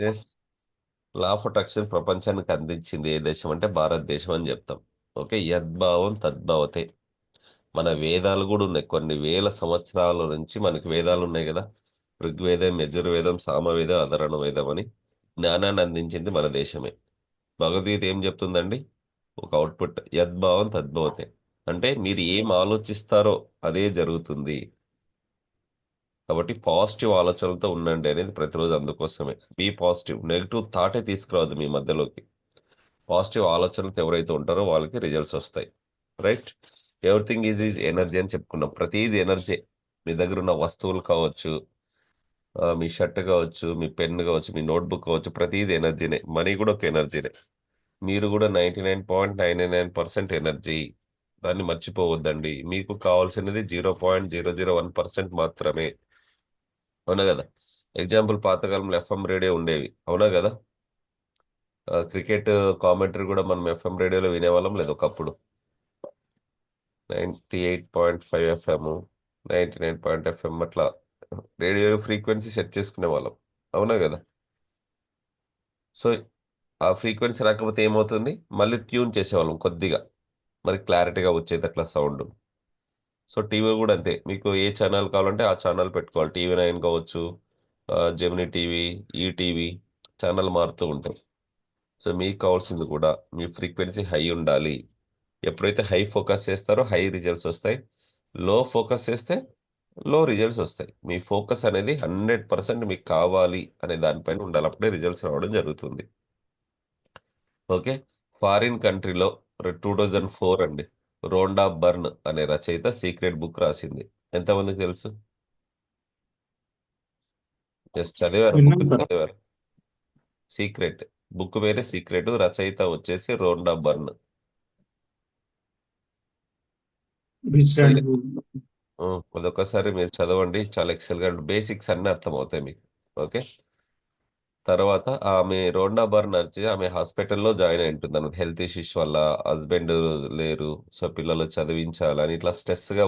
Yes. Law of attraction ప్రపంచానికి అందించింది ఏ దేశం అంటే భారతదేశం అని చెప్తాం. ఓకే, యద్భావం తద్భవతే. మన వేదాలు కూడా ఉన్నాయి, కొన్ని వేల సంవత్సరాల నుంచి మనకి వేదాలు ఉన్నాయి కదా. ఋగ్వేదం, యజుర్వేదం, సామవేదం, అధర్వణ వేదం అని జ్ఞానాన్ని అందించింది మన దేశమే. భగవద్గీత ఏం చెప్తుందండి? ఒక అవుట్పుట్, యద్భావం తద్భవతే. అంటే మీరు ఏం ఆలోచిస్తారో అదే జరుగుతుంది. కాబట్టి పాజిటివ్ ఆలోచనలతో ఉండండి అనేది ప్రతిరోజు అందుకోసమే. Be positive. నెగిటివ్ థాటే తీసుకురావద్దు మీ మధ్యలోకి. పాజిటివ్ ఆలోచనలతో ఎవరైతే ఉంటారో వాళ్ళకి రిజల్ట్స్ వస్తాయి. రైట్. ఎవ్రీథింగ్ ఈజ్ ఎనర్జీ అని చెప్పుకున్నాం. ప్రతిదీ ఎనర్జీ. మీ దగ్గర ఉన్న వస్తువులు కావచ్చు, మీ షర్ట్ కావచ్చు, మీ పెన్ కావచ్చు, మీ నోట్బుక్ కావచ్చు, ప్రతిదీ ఎనర్జీనే. మనీ కూడా ఒక ఎనర్జీనే. మీరు కూడా 99.99% ఎనర్జీ. దాన్ని మర్చిపోవద్దండి. మీకు కావాల్సినది 0.001% మాత్రమే. అవునా కదా? ఎగ్జాంపుల్, పాతకాలంలో ఎఫ్ఎం రేడియో ఉండేవి, అవునా కదా? క్రికెట్ కామెంటరీ కూడా మనం ఎఫ్ఎం రేడియోలో వినేవాళ్ళం లేదు ఒకప్పుడు. 98.5 ఎఫ్ఎం, 99 ఎఫ్ఎం అట్లా రేడియో ఫ్రీక్వెన్సీ సెట్ చేసుకునే వాళ్ళం, అవునా కదా? సో ఆ ఫ్రీక్వెన్సీ రాకపోతే ఏమవుతుంది, మళ్ళీ ట్యూన్ చేసేవాళ్ళం కొద్దిగా, మరి క్లారిటీగా వచ్చేది అట్లా సౌండ్. సో టీవీ కూడా అంతే, మీకు ఏ ఛానల్ కావాలంటే ఆ ఛానల్ పెట్టుకోవాలి. టీవీ 9 కావచ్చు, జెమినీ టీవీ, ఈటీవీ, ఛానల్ మారుతూ ఉంటాయి. సో మీకు కావాల్సింది కూడా మీ ఫ్రీక్వెన్సీ హై ఉండాలి. ఎప్పుడైతే హై ఫోకస్ చేస్తారో హై రిజల్ట్స్ వస్తాయి. లో ఫోకస్ చేస్తే లో రిజల్ట్స్ వస్తాయి. మీ ఫోకస్ అనేది 100% మీకు కావాలి అనే దానిపైన ఉండాలి, అప్పుడే రిజల్ట్స్ రావడం జరుగుతుంది. ఓకే. ఫారిన్ కంట్రీలో 2004 అండి, రోండా బర్న్ అనే రచయిత సీక్రెట్ బుక్ రాసింది. ఎంతమందికి తెలుసు? జస్ట్ చదివారు, బుక్ విన్నాను సార్. చదివారు. సీక్రెట్. బుక్ పేరే సీక్రెట్, రచయిత వచ్చేసి Rhonda Byrne. Rich so dad. అదొకసారి మీరు చదవండి, చాలా ఎక్సెల్ గా బేసిక్స్ అన్ని అర్థమవుతాయి మీకు. ఓకే. తర్వాత ఆమె రోండా బర్న్ వచ్చి ఆమె హాస్పిటల్లో జాయిన్ అయి ఉంటుంది అన్నమాట. హెల్త్ ఇష్యూస్ వల్ల హస్బెండ్ లేరు, సో పిల్లలు చదివించాలని ఇట్లా స్ట్రెస్ గా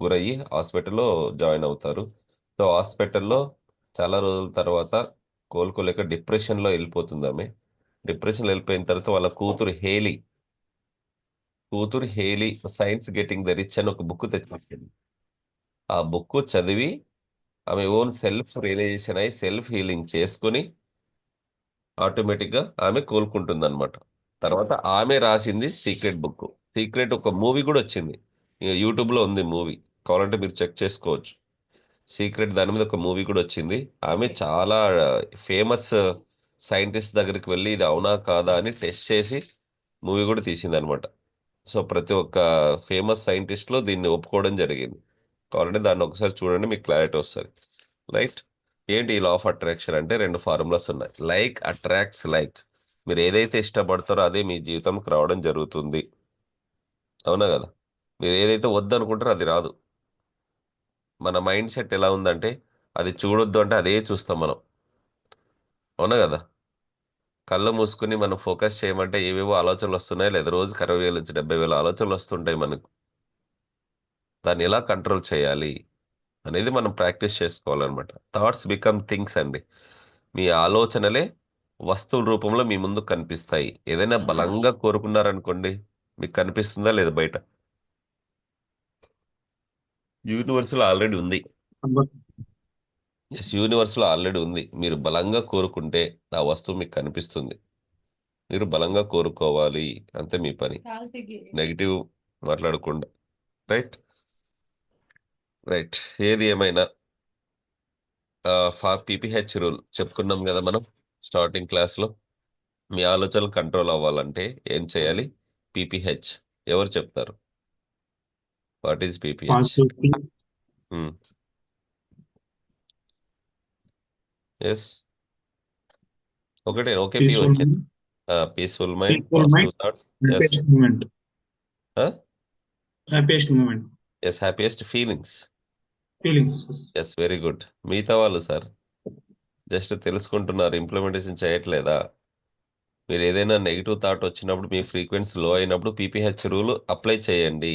గురయ్యి హాస్పిటల్లో జాయిన్ అవుతారు. సో హాస్పిటల్లో చాలా రోజుల తర్వాత కోలుకోలేక డిప్రెషన్లో వెళ్ళిపోతుంది ఆమె. డిప్రెషన్లో వెళ్ళిపోయిన తర్వాత వాళ్ళ కూతురు Hayley science getting the rich అని ఒక బుక్ తెచ్చిపెట్టింది. ఆ బుక్ చదివి ఆమె ఓన్ సెల్ఫ్ రియలైజేషన్ అయి సెల్ఫ్ హీలింగ్ చేసుకుని ఆటోమేటిక్ గా ఆమె కోలుకుంటుంది అనమాట. తర్వాత ఆమె రాసింది సీక్రెట్ బుక్. సీక్రెట్ ఒక మూవీ కూడా వచ్చింది, ఇక యూట్యూబ్ లో ఉంది మూవీ, కావాలంటే మీరు చెక్ చేసుకోవచ్చు. సీక్రెట్ దాని మీద ఒక మూవీ కూడా వచ్చింది. ఆమె చాలా ఫేమస్ సైంటిస్ట్ దగ్గరికి వెళ్ళి ఇది అవునా కాదా అని టెస్ట్ చేసి మూవీ కూడా తీసింది అనమాట. సో ప్రతి ఒక్క ఫేమస్ సైంటిస్ట్ లో దీన్ని ఒప్పుకోవడం జరిగింది. కావాలంటే దాన్ని ఒకసారి చూడండి, మీకు క్లారిటీ వస్తుంది. రైట్. ఏంటి ఈ లా ఆఫ్ అట్రాక్షన్ అంటే? రెండు ఫార్ములాస్ ఉన్నాయి. Like attracts like. మీరు ఏదైతే ఇష్టపడతారో అదే మీ జీవితంకి రావడం జరుగుతుంది, అవునా కదా? మీరు ఏదైతే వద్దనుకుంటారో అది రాదు. మన మైండ్ సెట్ ఎలా ఉందంటే, అది చూడొద్దు అంటే అదే చూస్తాం మనం, అవునా కదా? కళ్ళు మూసుకుని మనం ఫోకస్ చేయమంటే ఏవేవో ఆలోచనలు వస్తున్నాయి, లేదా రోజుకి 60,000 నుంచి 70,000 ఆలోచనలు వస్తుంటాయి మనకు. దాన్ని ఎలా కంట్రోల్ చేయాలి అనేది మనం ప్రాక్టీస్ చేసుకోవాలన్నమాట. థాట్స్ బికమ్ థింగ్స్ అండి. మీ ఆలోచనలే వస్తువుల రూపంలో మీ ముందు కనిపిస్తాయి. ఏదైనా బలంగా కోరుకున్నారనుకోండి, మీకు కనిపిస్తుందా లేదా బయట? యూనివర్స్ లో ఆల్రెడీ ఉంది. ఎస్, యూనివర్స్ లో ఆల్రెడీ ఉంది. మీరు బలంగా కోరుకుంటే ఆ వస్తువు మీకు కనిపిస్తుంది. మీరు బలంగా కోరుకోవాలి, అంతే మీ పని. నెగిటివ్ మాట్లాడకుండా. రైట్. రైట్. ఏది ఏమైనా పీపీహెచ్ రూల్ చెప్పుకున్నాం కదా మనం స్టార్టింగ్ క్లాస్ లో. మీ ఆలోచనలు కంట్రోల్ అవ్వాలంటే ఏం చేయాలి? పీపీహెచ్. ఎవరు చెప్తారు? What is PPH? Positivity. Yes. ఒకటే, ఓకే, పి పీస్ఫుల్ వచ్చింది. Peaceful mind, peaceful mind. Positive thoughts. Yes. Happiest moment. Happiest moment. Yes, happiest feelings. Feelings. Yes, very good. మిగతా వాళ్ళు సార్ జస్ట్ తెలుసుకుంటున్నారు, ఇంప్లిమెంటేషన్ చేయట్లేదా? మీరు ఏదైనా నెగిటివ్ థాట్ వచ్చినప్పుడు, మీ frequency లో అయినప్పుడు పీపీహెచ్ రూల్ అప్లై చేయండి.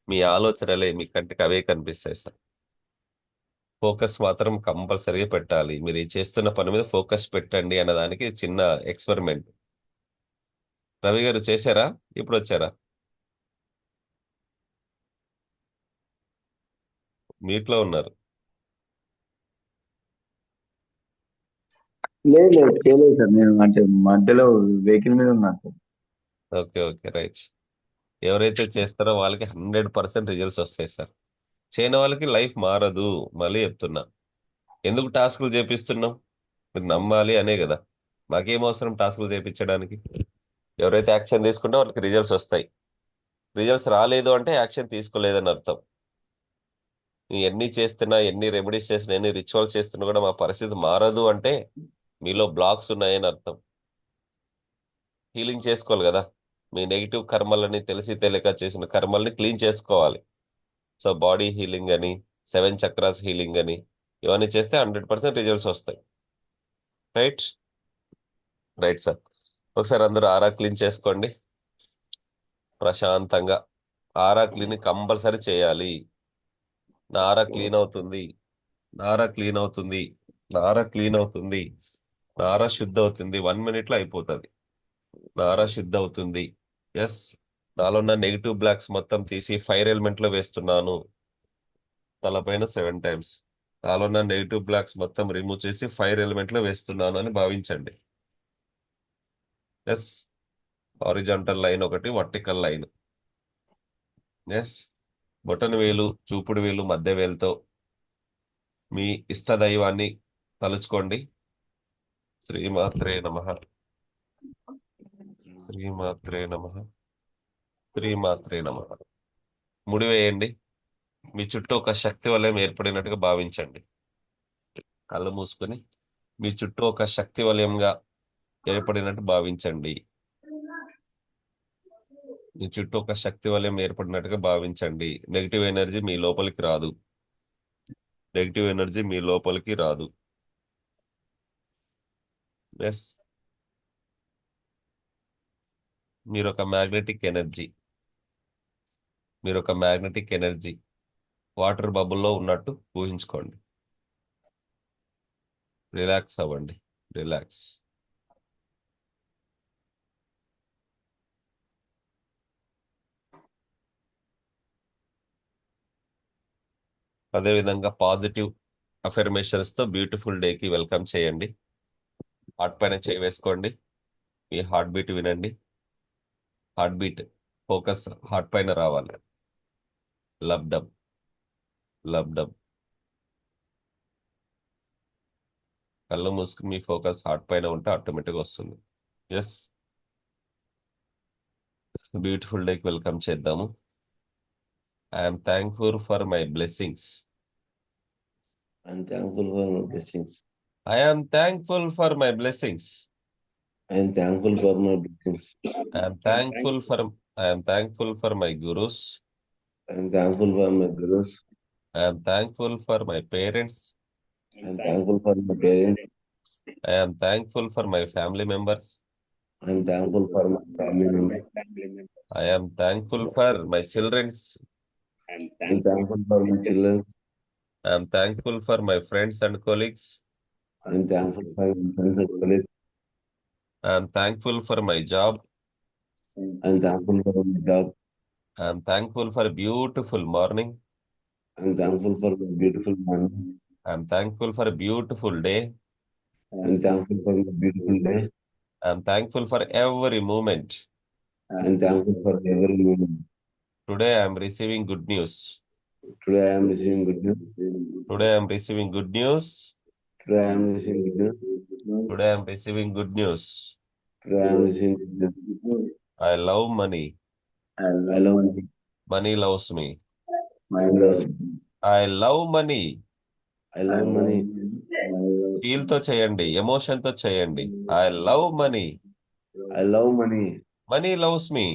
మీ ఆలోచనలే మీ కంటికి అవే కనిపిస్తాయి సార్. ఫోకస్ మాత్రం కంపల్సరీగా పెట్టాలి. మీరు ఈ చేస్తున్న పని మీద ఫోకస్ పెట్టండి అన్నదానికి చిన్న ఎక్స్పెరిమెంట్. రవి గారు చేశారా? ఇప్పుడు వచ్చారా? మీట్లో ఉన్నారు. లేదు లేదు చేయలేదు సార్. నేను అంటే మధ్యలో వెహికల్ మీద ఉన్నాను సార్. Okay okay right. ఎవరైతే చేస్తారో వాళ్ళకి 100% రిజల్ట్స్ వస్తాయి సార్. చేయని వాళ్ళకి లైఫ్ మారదు. మళ్ళీ చెప్తున్నా, ఎందుకు టాస్కులు చేపిస్తున్నాం? మీరు నమ్మాలి అనే కదా. మాకేం అవసరం టాస్కులు చేపించడానికి? ఎవరైతే యాక్షన్ తీసుకుంటే వాళ్ళకి రిజల్ట్స్ వస్తాయి. రిజల్ట్స్ రాలేదు అంటే యాక్షన్ తీసుకోలేదని అర్థం. నువ్వు ఎన్ని చేస్తున్నా, ఎన్ని రెమెడీస్ చేసినా, ఎన్ని రిచువల్స్ చేస్తున్నా కూడా మా పరిస్థితి మారదు అంటే మీలో బ్లాక్స్ ఉన్నాయని అర్థం. హీలింగ్ చేసుకోవాలి కదా. మీ నెగిటివ్ కర్మలని తెలిసి తెలియక చేసిన కర్మల్ని క్లీన్ చేసుకోవాలి. సో బాడీ హీలింగ్ అని, 7 చక్రాస్ హీలింగ్ అని, ఇవన్నీ చేస్తే 100% రిజల్ట్స్ వస్తాయి. Right right sir. ఒకసారి అందరూ ఆరా క్లీన్ చేసుకోండి ప్రశాంతంగా. ఆరా క్లీన్ కంపల్సరీ చేయాలి. నా ఆరా క్లీన్ అవుతుంది, నా ఆరా క్లీన్ అవుతుంది, నా ఆరా క్లీన్ అవుతుంది, నా ఆరా శుద్ధ అవుతుంది. 1 minute లో అయిపోతుంది. నా ఆరా శుద్ధ అవుతుంది. ఎస్. నాలో ఉన్న నెగిటివ్ బ్లాక్స్ మొత్తం తీసి ఫైర్ ఎలిమెంట్ లో వేస్తున్నాను. తలపైన 7 times. నాలో ఉన్న నెగిటివ్ బ్లాక్స్ మొత్తం రిమూవ్ చేసి ఫైర్ ఎలిమెంట్ లో వేస్తున్నాను అని భావించండి. ఎస్. హారిజాంటల్ లైన్ ఒకటి, వర్టికల్ లైన్. ఎస్. బొటన వేలు, చూపుడు వేలు, మధ్య వేలుతో మీ ఇష్ట దైవాన్ని తలుచుకోండి. శ్రీమాత్రే నమః, శ్రీమాత్రే నమః, శ్రీమాత్రే నమః. ముడివేయండి. మీ చుట్టూ ఒక శక్తి వలయం ఏర్పడినట్టుగా భావించండి. కళ్ళు మూసుకొని మీ చుట్టూ ఒక శక్తి వలయంగా ఏర్పడినట్టు భావించండి. మీ చుట్టూ ఒక శక్తి వలయం ఏర్పడినట్టుగా భావించండి. నెగిటివ్ ఎనర్జీ మీ లోపలికి రాదు. నెగిటివ్ ఎనర్జీ మీ లోపలికి రాదు. ఎస్. మీరు ఒక మ్యాగ్నెటిక్ ఎనర్జీ. మీరు ఒక మ్యాగ్నెటిక్ ఎనర్జీ. వాటర్ బబుల్లో ఉన్నట్టు ఊహించుకోండి. రిలాక్స్ అవ్వండి. రిలాక్స్. అదేవిధంగా పాజిటివ్ అఫర్మేషన్స్ తో బ్యూటిఫుల్ డేకి వెల్కమ్ చేయండి. హార్ట్ పైన చేయి వేసుకోండి. మీ హార్ట్ బీట్ వినండి. హార్ట్ బీట్ ఫోకస్ హార్ట్ పైన రావాలి. లబ్డబ్ లబ్డబ్. కళ్ళు మూసుకుని మీ ఫోకస్ హార్ట్ పైన ఉంటే ఆటోమేటిక్గా వస్తుంది. ఎస్. బ్యూటిఫుల్ డేకి వెల్కమ్ చేద్దాము. I'm thankful for my blessings. I'm thankful for my blessings. I'm thankful for my blessings. I'm thankful for my blessings. I'm thankful for I'm thankful for my gurus. I'm thankful for my gurus. I'm thankful for my parents. I'm thankful for my parents. I'm thankful for my family members. I'm thankful for my family members. I'm thankful for my childrens. I'm thankful for my children. I'm thankful for my friends and colleagues. I'm thankful for my friends and colleagues. I'm thankful for my job. I'm thankful for my job. I'm thankful for beautiful morning. I'm thankful for my beautiful morning. I'm thankful for beautiful day. I'm thankful for my beautiful day. I'm thankful for every moment. I'm thankful for every moment. Today I'm receiving good news. Today I am receiving good news. Today I'm receiving good news. Today I am receiving good news. Today I'm receiving good news. Today I am receiving good news. I love money. I love money. Money loves me. My loves. I love money. I love money. Feel తో చేయండి, emotion తో చేయండి. I love money. I love money. Money loves me.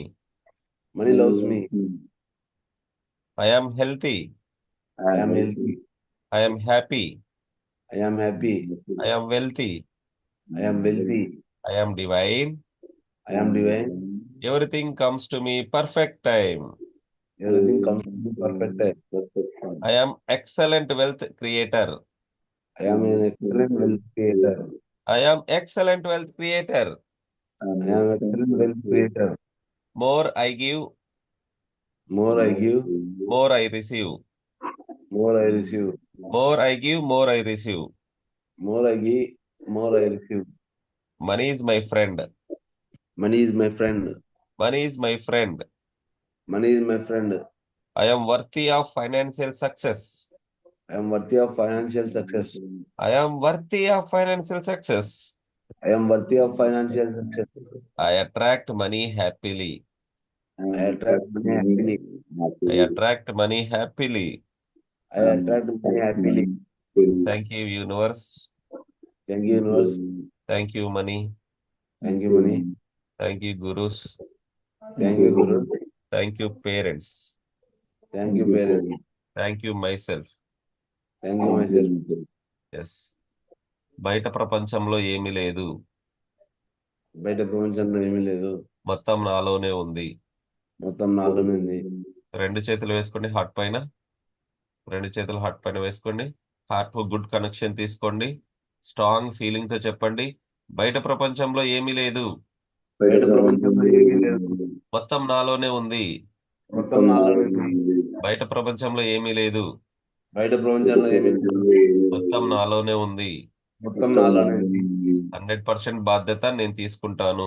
Money loves me. I am healthy. I am healthy. I am happy. I am happy. I am wealthy. I am wealthy. I am divine. I am divine. Everything comes to me perfect time. Everything comes to be perfect. I am excellent wealth creator. I am an excellent wealth creator. I am excellent wealth creator. I am excellent wealth creator. More I give, More I give, more I receive. more I receive. More I give, more I receive. More I give, more I receive. Money is my friend. Money is my friend. Money is my friend. Money is my friend. I am worthy of financial success. I am worthy of financial success. I am worthy of financial success. I am worthy of financial success. I attract money happily. I attract money happily. I attract money happily. I attract money happily. Thank you, universe. Thank you, universe. Thank you, money. Thank you, money. Thank you, gurus. Thank you, Guru. Thank you, parents. Thank you, parents. Thank you, myself. Thank you, myself. Yes బయట ప్రపంచంలో ఏమీ లేదు, బయట ప్రపంచంలో ఏమీ లేదు, మొత్తం నాలోనే ఉంది. మొత్తం నాలోనే ఉంది. రెండు చేతులు వేసుకోండి హార్ట్ పైన, రెండు చేతులు హార్ట్ పైన వేసుకోండి. హార్ట్ గుడ్ కనెక్షన్ తీసుకోండి. స్ట్రాంగ్ ఫీలింగ్ తో చెప్పండి, బయట ప్రపంచంలో ఏమీ లేదు, బయట ప్రపంచంలో ఏమీ లేదు, మొత్తం నాలోనే ఉంది. మొత్తం నాలోనే ఉంది. బయట ప్రపంచంలో ఏమీ లేదు, బయట ప్రపంచంలో ఏమీ లేదు, మొత్తం నాలోనే ఉంది. మొత్తం నాలోనే ఉంది. 100% బాధ్యత నేను తీసుకుంటాను.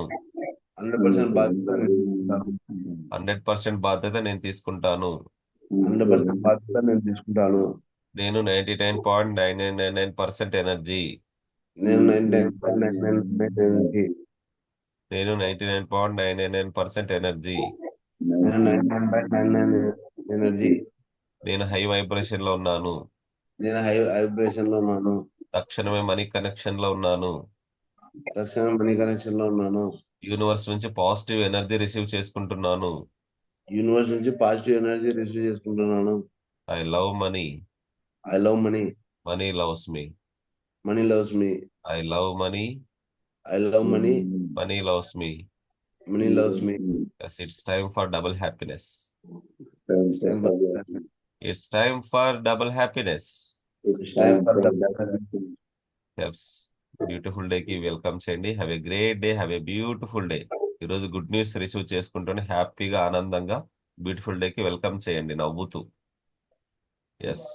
100% బాధ్యత నేను తీసుకుంటాను. 100% బాధ్యత నేను తీసుకుంటాను. 100% బాధ్యత నేను తీసుకుంటాను. నేను 99.999% ఎనర్జీ. నేను 99.99 ఎనర్జీ. నేను 99.999% ఎనర్జీ. నేను 99.99 ఎనర్జీ. నేను హై వైబ్రేషన్ లో ఉన్నాను. నేను హై వైబ్రేషన్ లో ఉన్నాను. తక్షణమే మనీ కనెక్షన్ లో ఉన్నాను. తక్షణం మనీ కనెక్షన్ లో ఉన్నాను. యూనివర్స్ నుంచి పాజిటివ్ ఎనర్జీ రిసీవ్ చేసుకుంటున్నాను. యూనివర్స్ నుంచి పాజిటివ్ ఎనర్జీ రిసీవ్ చేసుకుంటున్నాను. I love money. I love money. Money loves me. Money loves me. I love money. I love money. Money loves me. Money loves me. It's time for double happiness. It's time for it's time for double happiness. Beautiful day కి welcome చేయండి. Have a great day, have a beautiful day. ఈరోజు good news receive చేసుకుంటూనే హ్యాపీగా ఆనందంగా beautiful day కి welcome చేయండి నవ్వుతూ. Yes,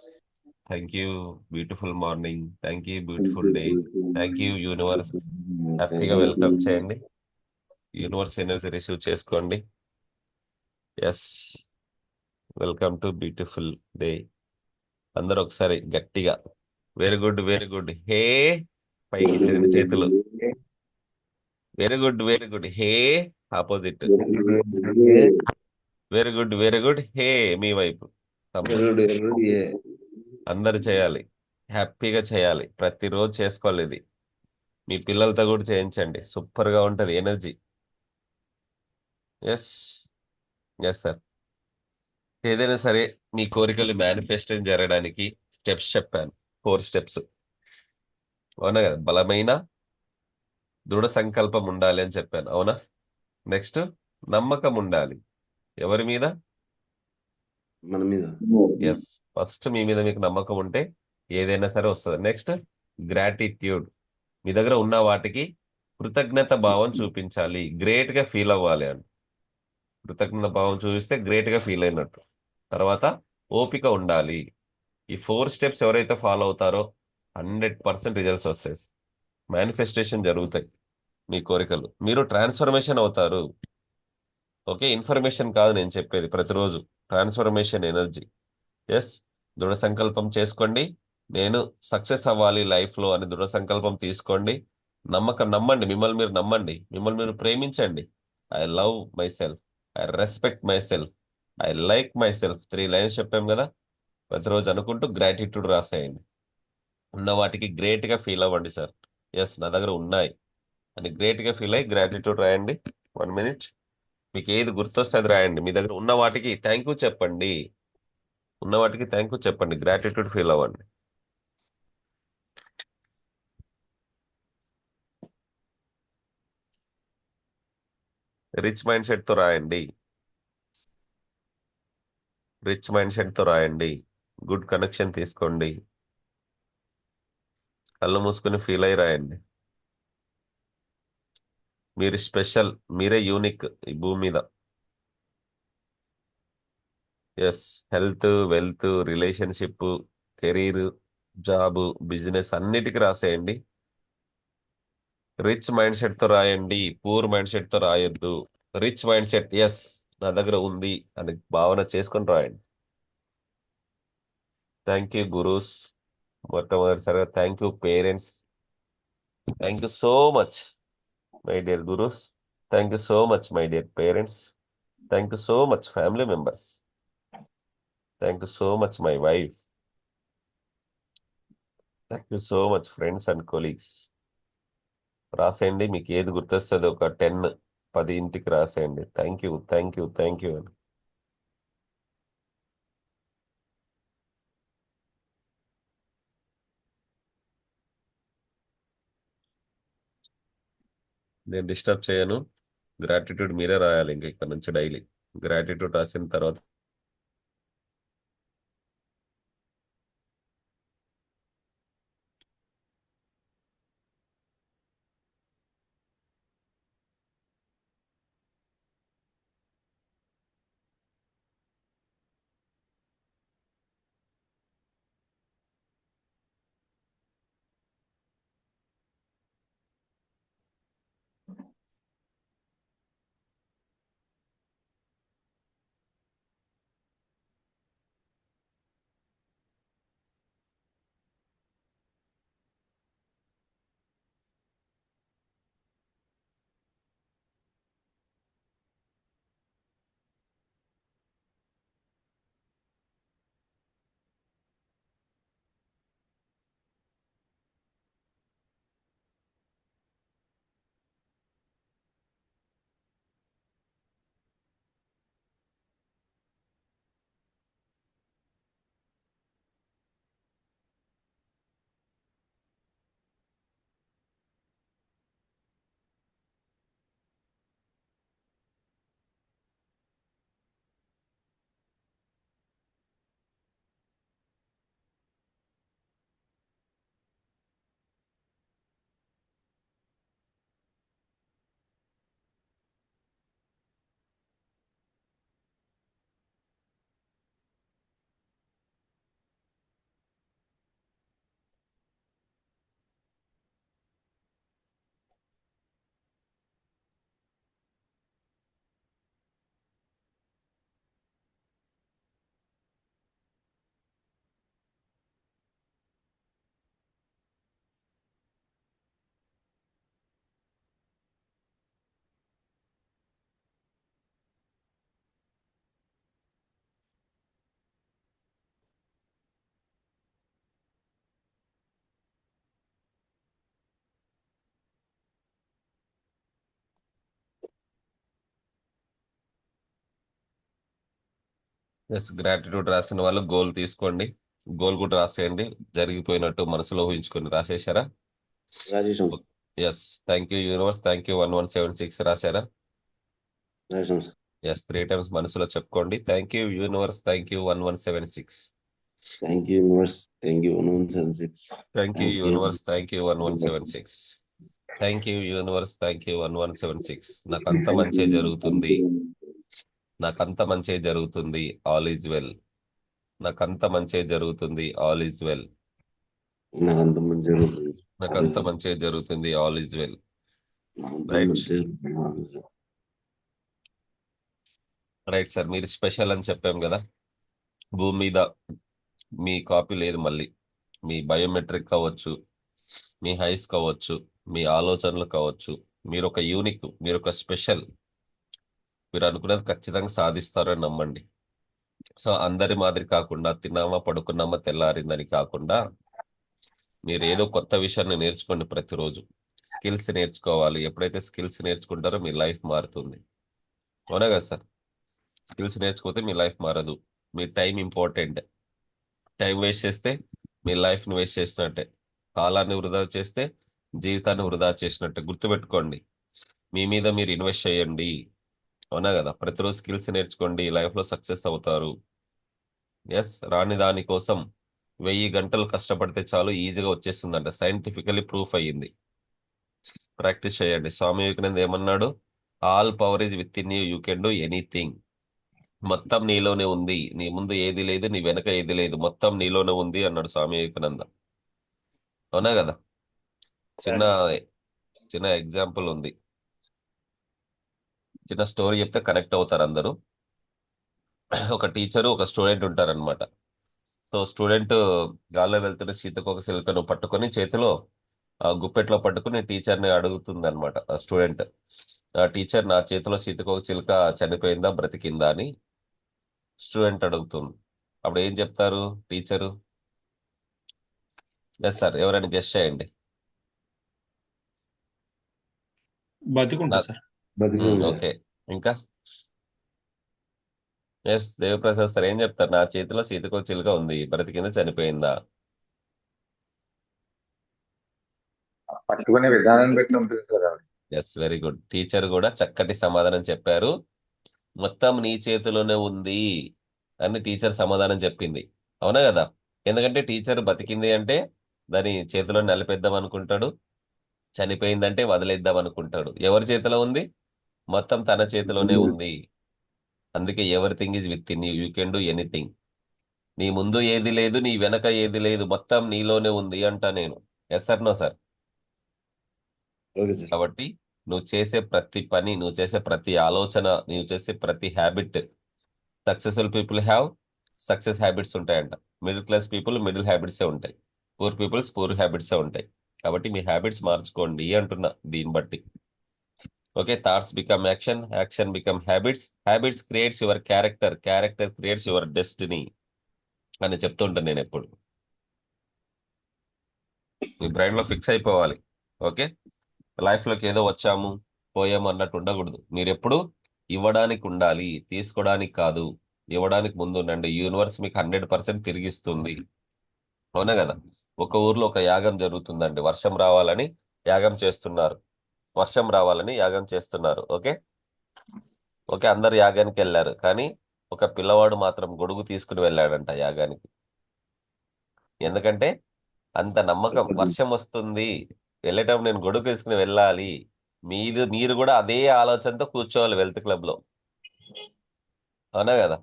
thank you, beautiful morning. Thank you, beautiful day. Thank you, universe. హ్యాపీగా వెల్కమ్ చేయండి. యూనివర్స్ ఎనర్జీ రిసీవ్ చేసుకోండి. Yes, welcome to beautiful day. అందరూ ఒకసారి గట్టిగా very good, very good, hey పైకి రెండు చేతులు. Very good, very good, hey opposite. Very good, very good, hey మీ వైపు. అందరు చేయాలి, హ్యాపీగా చేయాలి, ప్రతిరోజు చేసుకోవాలి. ఇది మీ పిల్లలతో కూడా చేయించండి, సూపర్ గా ఉంటది ఎనర్జీ. Yes, yes sir. ఏదైనా సరే మీ కోరికలు మేనిఫెస్టేషన్ జరగడానికి స్టెప్స్ చెప్పాను, 4 స్టెప్స్. అవునా కదా? బలమైన దృఢ సంకల్పం ఉండాలి అని చెప్పాను, అవునా? నెక్స్ట్ నమ్మకం ఉండాలి. ఎవరి మీద? మన మీద. ఎస్, ఫస్ట్ మీ మీద మీకు నమ్మకం ఉంటే ఏదైనా సరే వస్తుంది. Next gratitude. మీ దగ్గర ఉన్న వాటికి కృతజ్ఞత భావం చూపించాలి, గ్రేట్ గా ఫీల్ అవ్వాలి అని. కృతజ్ఞత భావం చూపిస్తే గ్రేట్ గా ఫీల్ అయినట్టు. తర్వాత ఓపిక ఉండాలి. ఈ 4 స్టెప్స్ ఎవరైతే ఫాలో అవుతారో 100% రిజల్ట్స్ వస్తాయి, మేనిఫెస్టేషన్ జరుగుతాయి. మీ కోరికలు, మీరు ట్రాన్స్ఫర్మేషన్ అవుతారు. ఓకే, ఇన్ఫర్మేషన్ కాదు నేను చెప్పేది, ప్రతిరోజు ట్రాన్స్ఫర్మేషన్ ఎనర్జీ. ఎస్, దృఢ సంకల్పం చేసుకోండి. నేను సక్సెస్ అవ్వాలి లైఫ్ లో అని దృఢ సంకల్పం తీసుకోండి. నమ్మండి, మిమ్మల్ని మీరు నమ్మండి, మిమ్మల్ని మీరు ప్రేమించండి. I love my self, I respect my self, I like my self. 3 lines చెప్పాం కదా, ప్రతిరోజు అనుకుంటూ గ్రాటిట్యూడ్ రాసేయండి. ఉన్న వాటికి గ్రేట్ గా ఫీల్ అవ్వండి సార్. ఎస్, నా దగ్గర ఉన్నాయి అని గ్రేట్ గా ఫీల్ అయ్యి గ్రాటిట్యూడ్ రాయండి. 1 మినిట్. మీకు ఏది గుర్తొస్తే అది రాయండి. మీ దగ్గర ఉన్న వాటికి థ్యాంక్ యూ చెప్పండి, ఉన్న వాటికి థ్యాంక్ యూ చెప్పండి, గ్రాటిట్యూడ్ ఫీల్ అవ్వండి. రిచ్ మైండ్ సెట్ తో రాయండి. రిచ్ మైండ్ సెట్తో రాయండి. గుడ్ కనెక్షన్ తీసుకోండి. కళ్ళు మూసుకుని ఫీల్ అయ్యి రాయండి. మీరు స్పెషల్, మీరే యూనిక్ ఈ భూమి మీద. Yes, health, wealth, relationship, career, job, business అన్నిటికీ రాసేయండి. రిచ్ మైండ్ సెట్తో రాయండి, పూర్ మైండ్ సెట్తో రాయొద్దు. రిచ్ మైండ్ సెట్, ఎస్ నా దగ్గర ఉంది అని భావన చేసుకొని రాయండి. Thank you gurus. మొట్టమొదటిసారిగా thank you parents. Thank you so much my dear gurus. Thank you so much my dear parents. Thank you so much family members. Thank you so much my wife. Thank you so much friends and colleagues. రాసేయండి, మీకు ఏది గుర్తొస్తుంది ఒక 10 ఇంటికి రాసేయండి. Thank you, thank you, thank you అని. నేను disturb చేయను. గ్రాటిట్యూడ్ మీరే రాయాలి ఇంకా ఇక్కడ నుంచి డైలీ. గ్రాటిట్యూడ్ రాసిన తర్వాత ఎస్, గ్రాటిట్యూడ్ రాసిన వాళ్ళు గోల్ తీసుకోండి. గోల్ కూడా రాసేయండి. జరిగిపోయినట్టు మనసులో ఊహించుకొని రాసేశారా? Rajesham yes, thank you universe, thank you 1176 రాశారా? రాజేశం సార్. ఎస్, 3 times మనసులో చెప్పుకోండి. Thank you universe, thank you 1176. Thank you universe, thank you 1176. Thank you universe, thank you 1176. Thank you universe, thank you 1176. నాకంత మంచి జరుగుతుంది, నాకంత మంచి జరుగుతుంది, ఆల్ ఈజ్ వెల్. నాకంత మంచి జరుగుతుంది, ఆల్ ఈజ్ వెల్. నాకు అంత మంచి జరుగుతుంది. నాకంత మంచి జరుగుతుంది, ఆల్ ఈజ్ వెల్. నాకు అంత రైట్, మంచి జరుగుతుంది. Right sir. మీరు స్పెషల్ అని చెప్పాం కదా. భూమి మీద మీ కాపీ లేదు మళ్ళీ. మీ బయోమెట్రిక్ కావచ్చు, మీ హైస్ కావచ్చు, మీ ఆలోచనలు కావచ్చు. మీరు ఒక యూనిక్, మీరు ఒక స్పెషల్. మీరు అనుకున్నది ఖచ్చితంగా సాధిస్తారని నమ్మండి. సో అందరి మాదిరి కాకుండా తిన్నామా పడుకున్నామా తెల్లారిందని కాకుండా మీరు ఏదో కొత్త విషయాన్ని నేర్చుకోండి. ప్రతిరోజు స్కిల్స్ నేర్చుకోవాలి. ఎప్పుడైతే స్కిల్స్ నేర్చుకుంటారో మీ లైఫ్ మారుతుంది. అవునా కదా సార్? స్కిల్స్ నేర్చుకోతే మీ లైఫ్ మారదు. మీ టైం ఇంపార్టెంట్. టైం వేస్ట్ చేస్తే మీ లైఫ్ని వేస్ట్ చేసినట్టే. కాలాన్ని వృధా చేస్తే జీవితాన్ని వృధా చేసినట్టే. గుర్తుపెట్టుకోండి. మీ మీద మీరు ఇన్వెస్ట్ చేయండి. అవునా కదా? ప్రతిరోజు స్కిల్స్ నేర్చుకోండి, లైఫ్లో సక్సెస్ అవుతారు. ఎస్, రాని దాని కోసం 1000 గంటలు కష్టపడితే చాలు ఈజీగా వచ్చేస్తుందంట. సైంటిఫికలీ ప్రూఫ్ అయ్యింది. ప్రాక్టీస్ చేయండి. స్వామి వివేకానంద ఏమన్నాడు? All power is with in you, you can do anything. మొత్తం నీలోనే ఉంది. నీ ముందు ఏది లేదు, నీ వెనక ఏది లేదు, మొత్తం నీలోనే ఉంది అన్నాడు స్వామి వివేకానంద. అవునా కదా? చిన్న చిన్న ఎగ్జాంపుల్ ఉంది. చిన్న స్టోరీ చెప్తే కనెక్ట్ అవుతారు అందరూ. ఒక టీచరు ఒక స్టూడెంట్ ఉంటారనమాట. సో స్టూడెంట్ గాల్లో వెళ్తున్న సీతకొక సిల్కను పట్టుకొని చేతిలో గుప్పెట్లో పట్టుకుని టీచర్ని అడుగుతుంది అనమాట ఆ స్టూడెంట్. టీచర్, నా చేతిలో సీతకొక చిలుక చనిపోయిందా బ్రతికిందా అని స్టూడెంట్ అడుగుతుంది. అప్పుడు ఏం చెప్తారు టీచరు? ఎస్ సార్, ఎవరైనా గెస్ట్ చేయండి. బతికుంటా సార్. బతికింది. ఓకే, ఇంకా? ఎస్, దేవప్రసాద్ సార్ ఏం చెప్తారు? నా చేతిలో సీతకొక చిలుక ఉంది, బ్రతికిందా చనిపోయిందా? పట్టుకునే విధానాన్ని బట్టి ఉంటుంది సార్ ఆవిడ. Yes, very good. టీచర్ కూడా చక్కటి సమాధానం చెప్పారు. మొత్తం నీ చేతిలోనే ఉంది అని టీచర్ సమాధానం చెప్పింది. అవునా కదా? ఎందుకంటే టీచర్ బతికింది అంటే దాని చేతిలో నలిపేద్దాం అనుకుంటాడు, చనిపోయిందంటే వదిలేద్దాం అనుకుంటాడు. ఎవరి చేతిలో ఉంది? మొత్తం తన చేతిలోనే ఉంది. అందుకే everything is with in you, you can do anything. నీ ముందు ఏది లేదు, నీ వెనక ఏది లేదు, మొత్తం నీలోనే ఉంది అంటా నేను. Yes sir, no sir? Okay sir. కాబట్టి నువ్వు చేసే ప్రతి పని, నువ్వు చేసే ప్రతి ఆలోచన, నువ్వు చేసే ప్రతి habit, successful people have success habits ఉంటాయంట. మిడిల్ క్లాస్ పీపుల్ మిడిల్ హ్యాబిట్సే ఉంటాయి, పూర్ పీపుల్స్ పూర్ హ్యాబిట్సే ఉంటాయి. కాబట్టి మీ హ్యాబిట్స్ మార్చుకోండి అంటున్నా దీన్ని బట్టి. Okay, thoughts become action, action become habits, habits creates your character, character creates your destiny అని చెప్తుంటాను నేను ఎప్పుడు. మీ బ్రైన్ లో ఫిక్స్ అయిపోవాలి. ఓకే, లైఫ్ లోకి ఏదో వచ్చాము పోయాము అన్నట్టు ఉండకూడదు. మీరు ఎప్పుడు ఇవ్వడానికి ఉండాలి, తీసుకోవడానికి కాదు. ఇవ్వడానికి ముందు ఉండండి. యూనివర్స్ మీకు 100% తిరిగిస్తుంది. అవునా కదా? ఒక ఊర్లో ఒక యాగం జరుగుతుందండి. వర్షం రావాలని యాగం చేస్తున్నారు. వర్షం రావాలని యాగం చేస్తున్నారు. ఓకే ఓకే, అందరు యాగానికి వెళ్ళారు. కానీ ఒక పిల్లవాడు మాత్రం గొడుగు తీసుకుని వెళ్ళాడంట యాగానికి. ఎందుకంటే అంత నమ్మకం. వర్షం వస్తుంది, వెళ్ళేటప్పుడు నేను గొడుగు తీసుకుని వెళ్ళాలి. మీరు కూడా అదే ఆలోచనతో కూర్చోవాలి వెల్త్ క్లబ్ లో. అవునా కదా?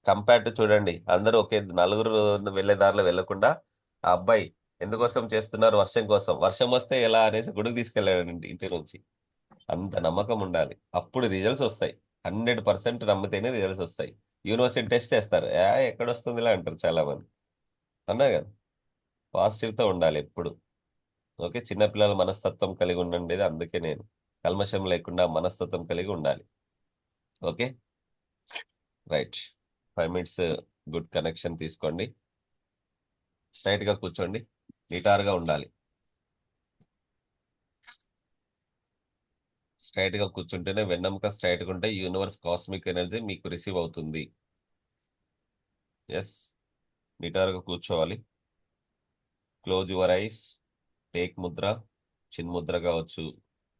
కంపేర్ టు చూడండి, అందరూ ఒకే నలుగురు వెళ్ళే దారిలో వెళ్ళకుండా ఆ అబ్బాయి ఎందుకోసం చేస్తున్నారు? వర్షం కోసం. వర్షం వస్తే ఎలా అనేసి గొడుగు తీసుకెళ్ళాడండి ఇంటి నుంచి. అంత నమ్మకం ఉండాలి, అప్పుడు రిజల్ట్స్ వస్తాయి. 100% నమ్మితేనే రిజల్ట్స్ వస్తాయి. యూనివర్సిటీ టెస్ట్ చేస్తారు, ఎక్కడ వస్తుంది ఇలా అంటారు చాలా మంది. అన్నా కదా? పాజిటివ్తో ఉండాలి ఎప్పుడు. ఓకే, చిన్నపిల్లల మనస్తత్వం కలిగి ఉండండి. అందుకే నేను కల్మషం లేకుండా మనస్తత్వం కలిగి ఉండాలి. Okay, right. 5 minutes good connection తీసుకోండి. స్ట్రైట్ గా కూర్చోండి, నిటారుగా ఉండాలి. స్ట్రైట్ గా కూర్చుంటేనే వెన్నెముక స్ట్రైట్ గా ఉంటే యూనివర్స్ కాస్మిక్ ఎనర్జీ మీకు రిసీవ్ అవుతుంది. ఎస్, నిటారుగా కూర్చోవాలి. Close your eyes. Take Mudra, చిన్ ముద్ర కావచ్చు,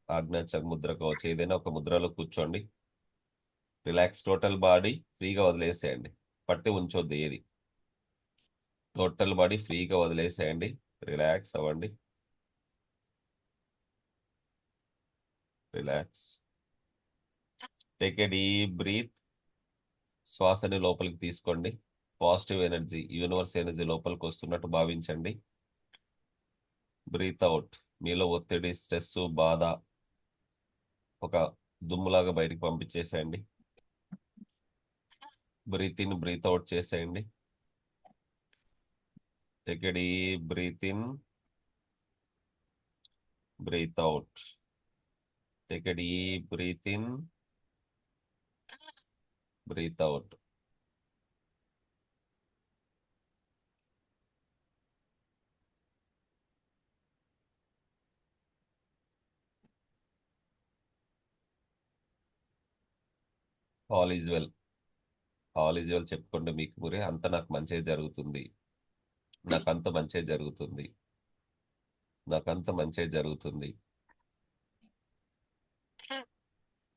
ఆజ్ఞాచక్ ముద్ర కావచ్చు, ఏదైనా ఒక ముద్రలో కూర్చోండి. రిలాక్స్ టోటల్ బాడీ, ఫ్రీగా వదిలేసేయండి. పట్టి ఉంచొద్దు ఏది. టోటల్ బాడీ ఫ్రీగా వదిలేసేయండి. రిలాక్స్ అవ్వండి. Relax. Take a deep breath. శ్వాసని లోపలికి తీసుకోండి. పాజిటివ్ ఎనర్జీ, యూనివర్స్ ఎనర్జీ లోపలికి వస్తున్నట్టు భావించండి. Breathe out. మీలో ఒత్తిడి, స్ట్రెస్, బాధ ఒక దుమ్ములాగా బయటికి పంపించేసేయండి. బ్రీత్ ఇన్, బ్రీత్ అవుట్ చేసేయండి. Take a deep breath in, breathe out. Take a deep breath in, breathe out. All is well. All is well చెప్పుకోండి మీకు మీరే. అంత నాకు మంచి జరుగుతుంది, నాకంత మంచి జరుగుతుంది, నాకంత మంచి జరుగుతుంది.